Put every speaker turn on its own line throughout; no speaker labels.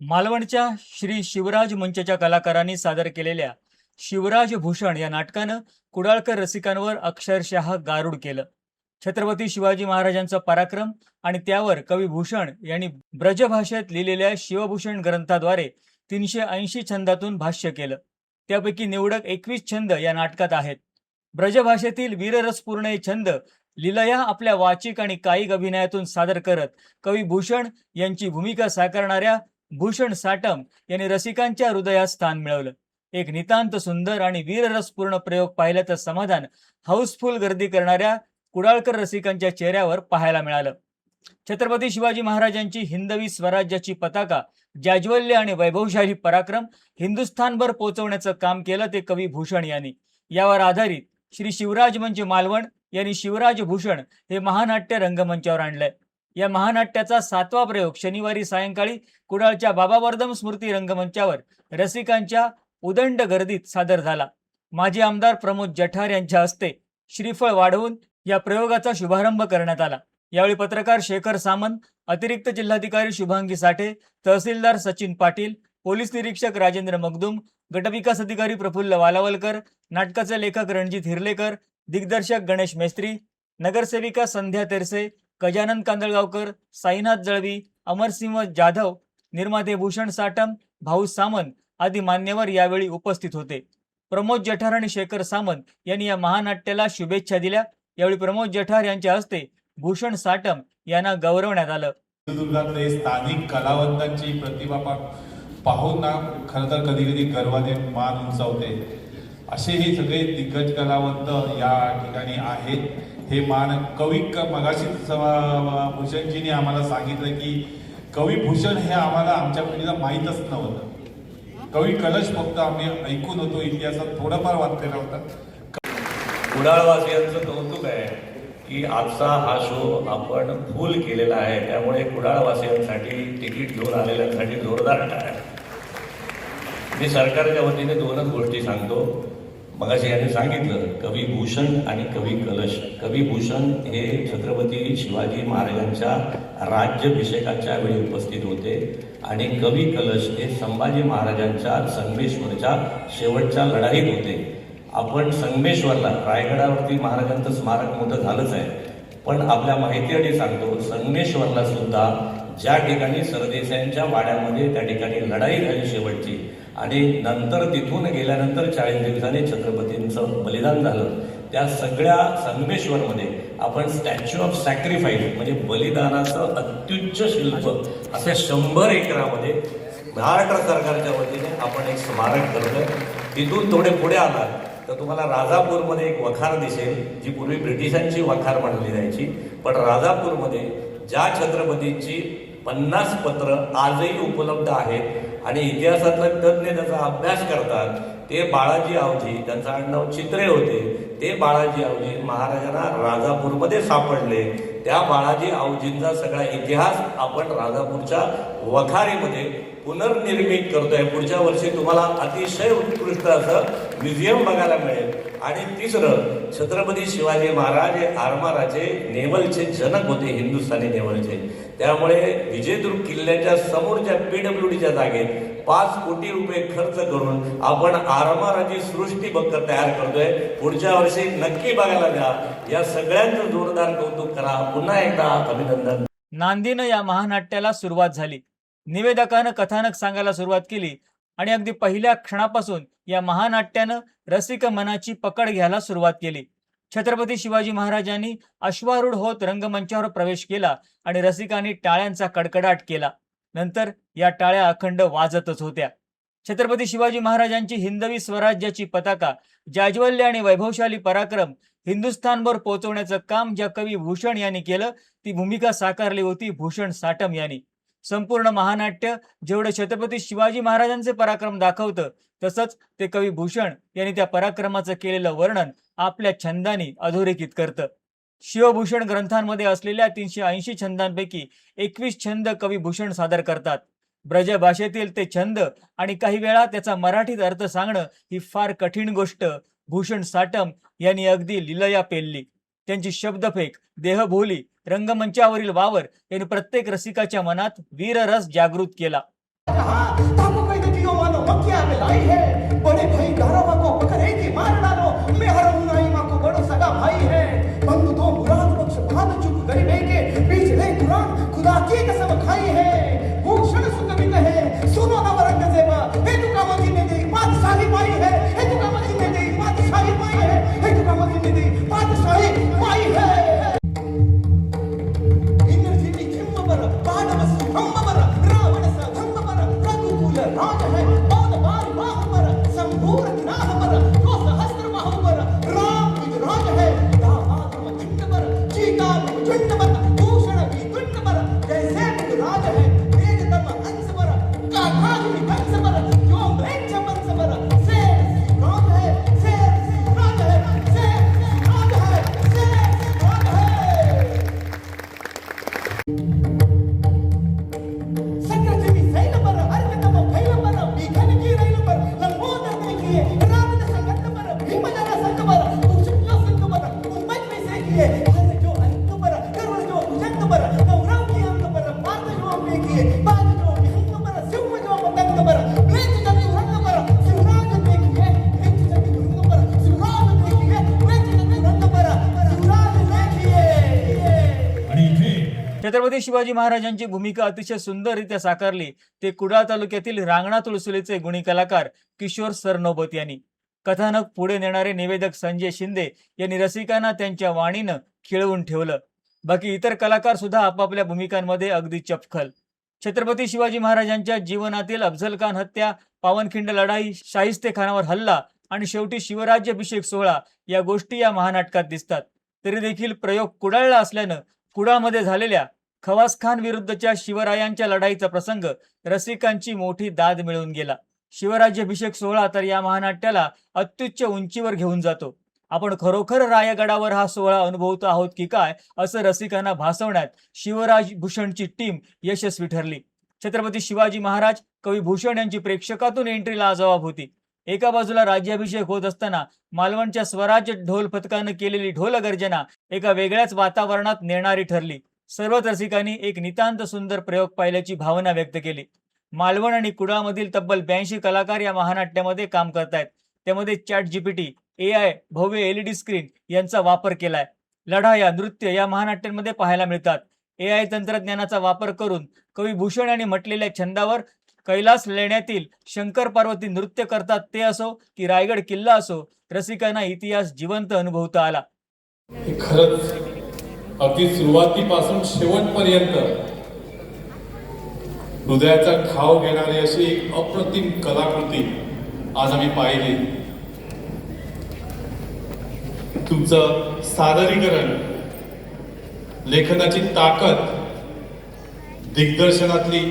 मालवणच्या श्री शिवराज मंचच्या कलाकारांनी सादर केलेल्या शिवराज भूषण या नाटकानं कुडाळकर रसिकांवर अक्षरशः गारुड केलं. छत्रपती शिवाजी महाराजांचा पराक्रम आणि त्यावर कवी भूषण यांनी ब्रजभाषेत लिहिलेल्या शिवभूषण ग्रंथाद्वारे 380 छंदातून भाष्य केलं. त्यापैकी निवडक 21 छंद या नाटकात आहेत. ब्रजभाषेतील वीररसपूर्ण हे छंद लीलया आपल्या वाचिक आणि कायिक अभिनयातून सादर करत कवी भूषण यांची भूमिका साकारणाऱ्या भूषण साटम यांनी रसिकांच्या हृदयात स्थान मिळवलं. एक नितांत सुंदर आणि वीररसपूर्ण प्रयोग पाहिल्याचं समाधान हाऊसफुल गर्दी करणाऱ्या कुडाळकर रसिकांच्या चेहऱ्यावर पाहायला मिळालं. छत्रपती शिवाजी महाराजांची हिंदवी स्वराज्याची पताका, जाज्वल्य आणि वैभवशाली पराक्रम हिंदुस्थानभर पोहोचवण्याचं काम केलं ते कवी भूषण यांनी. यावर आधारित श्री शिवराज मंच मालवण यांनी शिवराज भूषण हे महानाट्य रंगमंचावर आणलंय. या महानाट्याचा 7वा प्रयोग शनिवारी सायंकाळी कुडाळच्या बाबावर्धम स्मृती रंगमंचावर रसिकांच्या उदंड गर्दीत सादर झाला. माजी आमदार प्रमोद जठार यांच्या हस्ते श्रीफळ वाढवून या प्रयोगाचा शुभारंभ करण्यात आला. यावेळी पत्रकार शेखर सामंत, अतिरिक्त जिल्हाधिकारी शुभांगी साठे, तहसीलदार सचिन पाटील, पोलीस निरीक्षक राजेंद्र मगदुम, गटविकास अधिकारी प्रफुल्ल वालावलकर, नाटकाचे लेखक रणजित हिरलेकर, दिग्दर्शक गणेश मेस्त्री, नगरसेविका संध्या तेरसे, गजानन कांदळगावकर, साईनाथ जळवी, अमरसिंह जाधव, निर्माते भूषण साटम, भाऊ सामंत आदी मान्यवर यावेळी उपस्थित होते. प्रमोद जठार आणि शेखर सामंत यांनी या महानाट्याला शुभेच्छा दिल्या. यावेळी प्रमोद जठार यांच्या हस्ते भूषण साटम यांना गौरवण्यात आलं.
सिंधुदुर्गातले स्थानिक कलावंतांची प्रतिभा पाहून ना खरं तर कधी कधी गर्वाने मान उंचावते. असे हे सगळे दिग्गज कलावंत या ठिकाणी आहेत. हे मान कवी मगाशीच भूषणजींनी आम्हाला सांगितलं की कवी भूषण हे आम्हाला आमच्या पिढीला माहीतच नव्हतं. कवी कलश फक्त आम्ही ऐकून होतो, इतिहासात थोडंफार वाचलेला होता.
कुडाळवासियांचं कौतुक आहे की आजचा हा शो आपण फुल केलेला आहे. त्यामुळे कुडाळवासियांसाठी तिकीट घेऊन आलेल्यांसाठी जोरदार टाळ्या. मी सरकारच्या वतीने 2च गोष्टी सांगतो. मगाशी यांनी सांगितलं कवी भूषण आणि कवी कलश. कवी भूषण हे छत्रपती शिवाजी महाराजांच्या राज्याभिषेकाच्या वेळी उपस्थित होते आणि कवी कलश हे संभाजी महाराजांच्या संगमेश्वरच्या शेवटच्या लढाईत होते. आपण संगमेश्वरला, रायगडावरती महाराजांचं स्मारक मोठं झालंच आहे, पण आपल्या माहितीसाठी सांगतो संगमेश्वरला सुद्धा ज्या ठिकाणी सरदेसाईंच्या वाड्यामध्ये त्या ठिकाणी लढाई झाली शेवटची आणि नंतर तिथून गेल्यानंतर 40 दिवसांनी छत्रपतींचं बलिदान झालं, त्या सगळ्या संगमेश्वरमध्ये आपण स्टॅच्यू ऑफ सॅक्रिफाईस म्हणजे बलिदानाचं अत्युच्च शिल्प असं 100 एकरामध्ये महाराष्ट्र सरकारच्या वतीने आपण एक स्मारक करतोय. तिथून थोडे पुढे आलात तर तुम्हाला राजापूरमध्ये एक वखार दिसेल, जी पूर्वी ब्रिटिशांची वखार म्हणली जायची. पण राजापूरमध्ये ज्या छत्रपतींची 50 पत्र आजही उपलब्ध आहेत आणि इतिहासातला तज्ज्ञ त्याचा अभ्यास करतात, ते बाळाजी आवजी, त्यांचं आडनाव चित्रे होते, ते बाळाजी आवजी महाराजांना राजापूरमध्ये सापडले. त्या बाळाजी आवजींचा सगळा इतिहास आपण राजापूरच्या वखारीमध्ये पुनर्निर्मित करतोय. पुढच्या वर्षी तुम्हाला अतिशय उत्कृष्ट असं म्युझियम बघायला मिळेल. आणि तिसरं, छत्रपती शिवाजी महाराज हे आरमाराचे नेव्हलचे जनक होते, हिंदुस्थानी नेव्हलचे. त्यामुळे विजयदुर्ग किल्ल्याच्या समोरच्या PWDच्या जागेत 5 कोटी रुपये खर्च करून आपण आरमाराची सृष्टी तयार करतोय. पुढच्या वर्षी नक्की बघायला द्या. या सगळ्यांचं जोरदार कौतुक करा. पुन्हा एकदा अभिनंदन.
नांदीनं या महानाट्याला सुरुवात झाली. निवेदकानं कथानक सांगायला सुरुवात केली आणि अगदी पहिल्या क्षणापासून या महानाट्यानं रसिक मनाची पकड घ्यायला सुरुवात केली. छत्रपती शिवाजी महाराजांनी अश्वारूढ होत रंगमंचावर प्रवेश केला आणि रसिकांनी टाळ्यांचा कडकडाट केला. नंतर या टाळ्या अखंड वाजतच होत्या. छत्रपती शिवाजी महाराजांची हिंदवी स्वराज्याची पताका, जाज्वल्य आणि वैभवशाली पराक्रम हिंदुस्थानभर पोहोचवण्याचं काम ज्या कवी भूषण यांनी केलं, ती भूमिका साकारली होती भूषण साटम यांनी. संपूर्ण महानाट्य जेवढं छत्रपती शिवाजी महाराजांचे पराक्रम दाखवतं, तसंच ते कवी भूषण यांनी त्या पराक्रमाचं केलेलं वर्णन आपल्या छंदांनी अधोरेखित करतं. शिवभूषण ग्रंथांमध्ये असलेल्या 380 छंदांपैकी 21 छंद कवी भूषण सादर करतात. ब्रजभाषेतील ते छंद आणि काही वेळा त्याचा मराठीत अर्थ सांगणं ही फार कठीण गोष्ट भूषण साटम यांनी अगदी लीलया पेलली. त्यांची शब्दफेक, देहबोली, रंगमंचावरील वावर यांनी प्रत्येक रसिकाच्या मनात वीररस जागृत केला.
में लाई है। बड़े भाई दारावा को पकड़े की मार डालो, मैं हरमुनाई माँ को बड़ो सगा भाई है। बंधु तो मुराद बख्श बहादुर चुप गरीबे के बीच ले कुरान खुदा की कसम खाई है। भूषण सुख भी कहे सुनो ना वरंग जेबा, हे तू का मजी ने दी बादशाही पाई है, हे तू का मजी ने दी बादशाही पाई है, हे तू का मजी ने दी बादशाही पाई है। इंद्रजीत किंबर पांडवसु हम्बर रावणस धम्बर रघुकुल राज है। पवन बार बाहुबर संपूर्ण नाहबर को सहस्त्र बाहुबर राम विराज है। दामादम खंडबर चीकाम झुंडबर भूषण भी दुंडबर जैसे राज है। तेजतम अंशबर काघाग्नि कंसबर जो मृच्छ मंसबर से राज है, से राज है, से राज है, से राज है। सक्रजमी सैलबर अर्कतम भैलबर बीघन की रैलबर लंबोदर देखिए रावण संगतबर भीमजन संगबर शुक्ल संगबर उम्मत में से किए हर जो अंतबर करवल जो भुजंगबर गौरव की अंगबर पाद जो अपने किए पाद जो विहंगबर सिंह जो पतंगबर प्रेत जति रंगबर शिवराज देखिए प्रेत जति रंगबर शिवराज देखिए प्रेत जति रंगबर शिवराज देखिए।
आणि इथे
छत्रपती शिवाजी महाराजांची भूमिका अतिशय सुंदररित्या साकारली ते कुडाळ तालुक्यातील रांगणा तुळसुलीचे गुणी कलाकार किशोर सरनोबत यांनी. कथानक पुढे नेणारे निवेदक संजय शिंदे यांनी रसिकांना त्यांच्या वाणीनं खिळवून ठेवलं. बाकी इतर कलाकार सुद्धा आपापल्या भूमिकांमध्ये अगदी चपखल. छत्रपती शिवाजी महाराजांच्या जीवनातील अफझल खान हत्या, पावनखिंड लढाई, शाहिस्ते खानावर हल्ला आणि शेवटी शिवराज्याभिषेक सोहळा या गोष्टी या महानाटकात दिसतात. तरी देखील प्रयोग कुडाळला असल्यानं कुडाळमध्ये झालेल्या खवासखान विरुद्धच्या शिवरायांच्या लढाईचा प्रसंग रसिकांची मोठी दाद मिळवून गेला. शिवराज्याभिषेक सोहळा तर या महानाट्याला अत्युच्च उंचीवर घेऊन जातो. आपण खरोखर रायगडावर हा सोहळा अनुभवतो आहोत की काय असं रसिकांना भासवण्यात शिवराज भूषणची टीम यशस्वी ठरली. छत्रपती शिवाजी महाराज कवी भूषण यांची प्रेक्षकातून एंट्री लाजवाब होती. एका बाजूला राज्याभिषेक होत असताना मालवणच्या स्वराज्य ढोल पथकानं केलेली ढोल गर्जना एका वेगळ्याच वातावरणात नेणारी ठरली. सर्वच रसिकांनी एक नितांत सुंदर प्रयोग पाहिल्याची भावना व्यक्त केली. मालवण आणि कुडाळमधील तब्बल 82 कलाकार या महानाट्यामध्ये काम करतायत. त्यामध्ये ChatGPT, AI, भव्य LED स्क्रीन यांचा वापर केलाय. लढाया, नृत्य या महानाट्यांमध्ये पाहायला मिळतात. AI तंत्रज्ञानाचा वापर करून कवी भूषण यांनी म्हटलेल्या छंदावर कैलास लेण्यातील शंकर पार्वती नृत्य करतात ते असो की रायगड किल्ला असो, रसिकांना इतिहास जिवंत अनुभवता आला.
हे खरंच अगदी सुरुवातीपासून शेवटपर्यंत हृदयाचा घाव घेणारी अशी एक अप्रतिम कलाकृती आज आम्ही पाहिली. तुमचं सादरीकरण, लेखनाची ताकद, दिग्दर्शनातली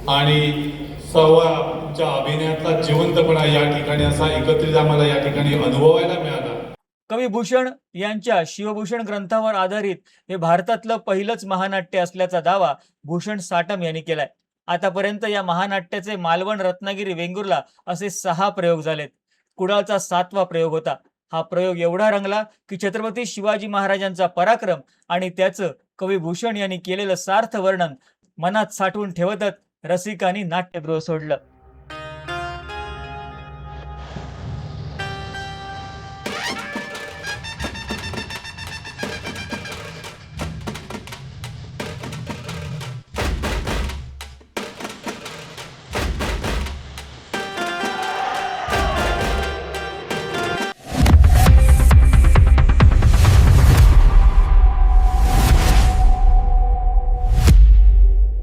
आणि तुमच्या अभिनयातला जिवंतपणा या ठिकाणी असा एकत्रित आम्हाला या ठिकाणी अनुभवायला मिळाला.
कवी भूषण यांच्या शिवभूषण ग्रंथावर आधारित हे भारतातलं पहिलंच महानाट्य असल्याचा दावा भूषण साटम यांनी केलाय. आतापर्यंत या महानाट्याचे मालवण, रत्नागिरी, वेंगुर्ला असे 6 प्रयोग झालेत. कुडाळचा 7वा प्रयोग होता. हा प्रयोग एवढा रंगला की छत्रपती शिवाजी महाराजांचा पराक्रम आणि त्याचं कवी भूषण यांनी केलेलं सार्थ वर्णन मनात साठवून ठेवतच रसिकांनी नाट्यगृह सोडलं.